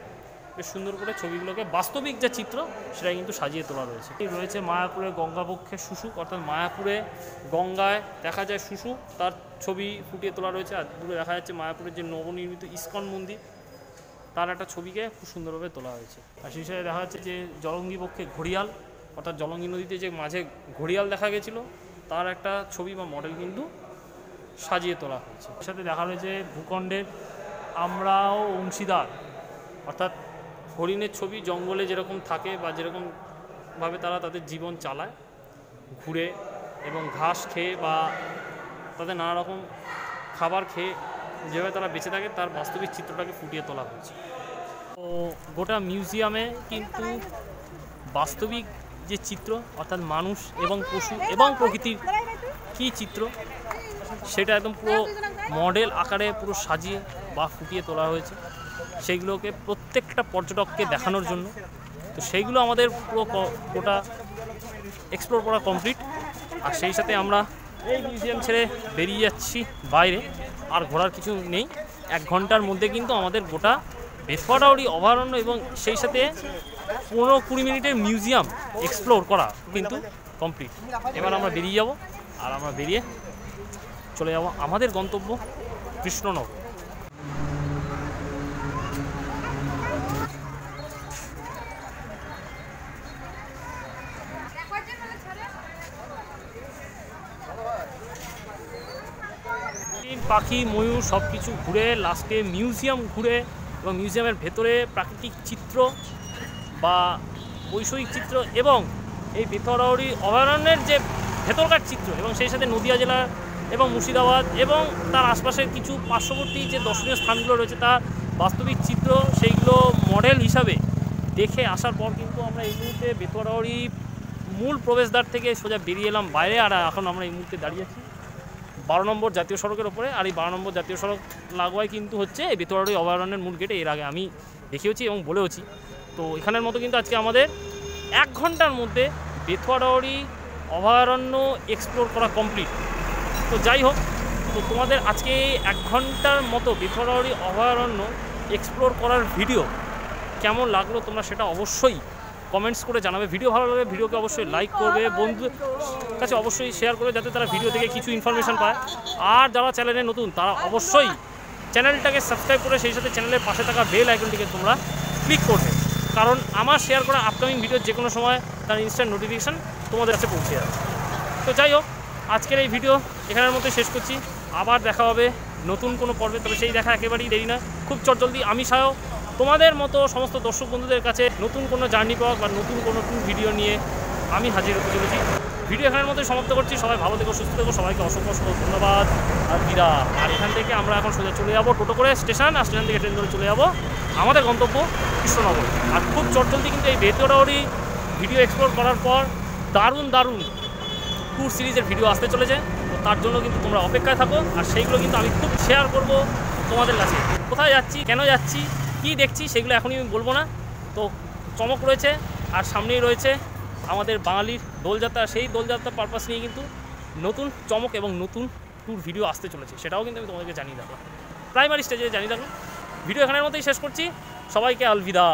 বেশ সুন্দর করে ছবিগুলোকে বাস্তবিক যে চিত্র সেটা কিন্তু সাজিয়ে তোলা রয়েছে। রয়েছে মায়াপুরে গঙ্গাবক্ষের শুশুক, অর্থাৎ মায়াপুরে গঙ্গায় দেখা যায় শুশু, তার ছবি ফুটিয়ে তোলা রয়েছে। আর দূরে দেখা যাচ্ছে মায়াপুরের যে নবনির্মিত ইস্কন মন্দির তার একটা ছবিকে খুব সুন্দরভাবে তোলা হয়েছে। আর সেই সাথে দেখা যাচ্ছে যে জলঙ্গি বক্ষে ঘড়িয়াল, অর্থাৎ জলঙ্গি নদীতে যে মাঝে ঘড়িয়াল দেখা গেছিলো তার একটা ছবি বা মডেল কিন্তু সাজিয়ে তোলা হয়েছে। এর সাথে দেখা রয়েছে ভূখণ্ডের আমরাও অংশীদার, অর্থাৎ হরিণের ছবি জঙ্গলে যেরকম থাকে বা যেরকমভাবে তারা তাদের জীবন চালায় ঘুরে এবং ঘাস খেয়ে বা তাদের নানা রকম খাবার খেয়ে যেভাবে তারা বেঁচে থাকে তার বাস্তবিক চিত্রটাকে ফুটিয়ে তোলা হয়েছে। তো গোটা মিউজিয়ামে কিন্তু বাস্তবিক যে চিত্র, অর্থাৎ মানুষ এবং পশু এবং প্রকৃতির কী চিত্র সেটা একদম পুরো মডেল আকারে পুরো সাজিয়ে বা ফুটিয়ে তোলা হয়েছে, সেইগুলোকে প্রত্যেকটা পর্যটককে দেখানোর জন্য। তো সেইগুলো আমাদের পুরো গোটা এক্সপ্লোর করা কমপ্লিট। আর সেই সাথে আমরা এই মিউজিয়াম ছেড়ে বেরিয়ে যাচ্ছি বাইরে, আর ঘোরার কিছু নেই। 1 ঘন্টার মধ্যে কিন্তু আমাদের গোটা বেথুয়ারাউড়ি অভয়ারণ্য এবং সেই সাথে 15-20 মিনিটের মিউজিয়াম এক্সপ্লোর করা কিন্তু কমপ্লিট। এবার আমরা বেরিয়ে যাব, আর আমরা বেরিয়ে চলে যাব আমাদের গন্তব্য কৃষ্ণনগর। পাখি ময়ূর সব কিছু ঘুরে লাস্টে মিউজিয়াম ঘুরে এবং মিউজিয়ামের ভেতরে প্রাকৃতিক চিত্র বা বৈষয়িক চিত্র এবং এই বেথুয়ারাউড়ি অভয়ারণ্যের যে ভেতরকার চিত্র এবং সেই সাথে নদিয়া জেলা এবং মুর্শিদাবাদ এবং তার আশপাশের কিছু পার্শ্ববর্তী যে দর্শনীয় স্থানগুলো রয়েছে তার বাস্তবিক চিত্র সেইগুলো মডেল হিসাবে দেখে আসার পর কিন্তু আমরা এই মুহূর্তে বেথুয়ারাউড়ি মূল প্রবেশদ্বার থেকে সোজা বেরিয়ে এলাম বাইরে। আর এখন আমরা এই মুহূর্তে দাঁড়িয়ে আছি 12 নম্বর জাতীয় সড়কের ওপরে। আর এই 12 নম্বর জাতীয় সড়ক লাগোয়ায় কিন্তু হচ্ছে এই বেথুয়ারাউড়ি অভয়ারণ্যের মূল গেটে। এর আগে আমি দেখিয়েছি এবং বলেওছি। তো এখানের মতো কিন্তু আজকে আমাদের 1 ঘন্টার মধ্যে বেথুয়ারাউড়ি অভয়ারণ্য এক্সপ্লোর করা কমপ্লিট। তো যাই হোক, তো তোমাদের আজকে 1 ঘন্টার মতো বেথুয়ারাউড়ি অভয়ারণ্য এক্সপ্লোর করার ভিডিও কেমন লাগলো তোমরা সেটা অবশ্যই কমেন্টস করে জানাবে। ভিডিও ভালো লাগলে ভিডিওকে অবশ্যই লাইক করবে, বন্ধুদের কাছে অবশ্যই শেয়ার করবে যাতে তারা ভিডিও থেকে কিছু ইনফরমেশান পায়। আর যারা চ্যানেলে নতুন তারা অবশ্যই চ্যানেলটাকে সাবস্ক্রাইব করে সেই সাথে চ্যানেলের পাশে থাকা বেল আইকনটিকে তোমরা ক্লিক করবে, কারণ আমার শেয়ার করা আপকামিং ভিডিও যে কোনো সময় তার ইনস্ট্যান্ট নোটিফিকেশান তোমাদের কাছে পৌঁছে যাবে। তো যাই হোক, আজকের এই ভিডিও এখানের মধ্যে শেষ করছি। আবার দেখা হবে নতুন কোনো পর্বে, তবে সেই দেখা একেবারেই দেরি না, খুব চটজলদি আমি সায়ক তোমাদের মতো সমস্ত দর্শক বন্ধুদের কাছে নতুন কোনো জার্নি পাওয়া বা নতুন কোনো ট্যুর ভিডিও নিয়ে আমি হাজির হতে চলেছি। ভিডিও এখানের মধ্যে সমাপ্ত করছি। সবাই ভালো থেকো, সুস্থ থেকো, সবাইকে অসংখ্য অসংখ্য ধন্যবাদ আর বিদায়। আর এখান থেকে আমরা এখন সোজা চলে যাবো টোটো করে স্টেশন, আর স্টেশন থেকে ট্রেন ধরে চলে যাবো আমাদের গন্তব্য কৃষ্ণনগর। আর খুব চটজলদি কিন্তু এই বেতরাওয়ারি ভিডিও এক্সপ্লোর করার পর দারুণ দারুণ ট্যুর সিরিজের ভিডিও আসতে চলেছে। তো তার জন্য কিন্তু তোমরা অপেক্ষায় থাকো, আর সেইগুলো কিন্তু আমি খুব শেয়ার করব তোমাদের কাছে। কোথায় যাচ্ছি, কেন যাচ্ছি, কী দেখছি, সেগুলো এখনই আমি বলবো না। তো চমক রয়েছে, আর সামনেই রয়েছে আমাদের বাঙালির দোলযাত্রা। সেই দোলযাত্রার পারপাস নিয়ে কিন্তু নতুন চমক এবং নতুন ট্যুর ভিডিও আসতে চলেছে, সেটাও কিন্তু আমি তোমাদেরকে জানিয়ে রাখলাম, প্রাইমারি স্টেজে জানিয়ে রাখলাম। ভিডিও এখানের মধ্যেই শেষ করছি। সবাইকে আলবিদা।